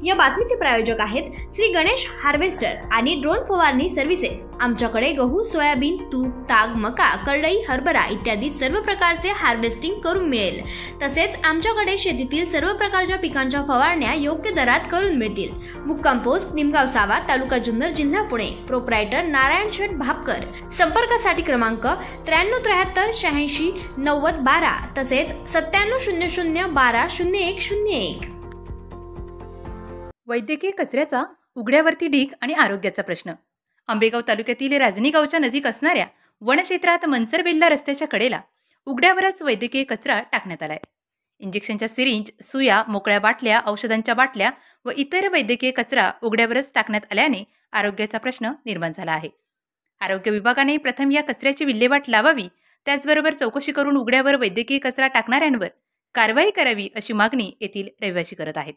या बातमीचे प्रायोजक आहेत श्री गणेश हार्वेस्टर आणि ड्रोन फवारणी सर्व्हिसेस। आमच्याकडे गहू, सोयाबीन, तूर, ताग, मका, करडई, हरभरा इत्यादी सर्व प्रकारचे हार्वेस्टिंग करून मिळेल। तसेच आमच्याकडे शेतीतील सर्व प्रकारच्या पिकांच्या फवारण्या योग्य दरात करून मिळतील। मुक्काम पोस्ट निमगाव सावा, तालुका जुन्नर, जिल्हा पुणे। प्रोप्रायटर नारायण शेठ भापकर। संपर्कासाठी क्रमांक 9373 86 90 12 तसेच 9700 12 0101। वैद्यकीय कचऱ्याचा उघड्यावरती ढीग आणि आरोग्याचा प्रश्न। आंबेगाव तालुक्यातील राजनी गावच्या नजीक असणाऱ्या वनक्षेत्रात मनसर-बेल्ला रस्त्याच्या कडेला उघड्यावरच वैद्यकीय कचरा टाकण्यात आलाय। इंजेक्शनच्या सिरिंज, सुया, मोकळ्या बाटल्या, औषधांच्या बाटल्या व इतर वैद्यकीय कचरा उघड्यावरच टाकण्यात आल्याने आरोग्याचा प्रश्न निर्माण झाला आहे। आरोग्य विभागाने प्रथम या कचऱ्याची विल्हेवाट लावावी, त्याचबरोबर चौकशी करून उघड्यावर वैद्यकीय कचरा टाकणाऱ्यांवर कारवाई करावी अशी मागणी येथील रहिवासी करत आहेत।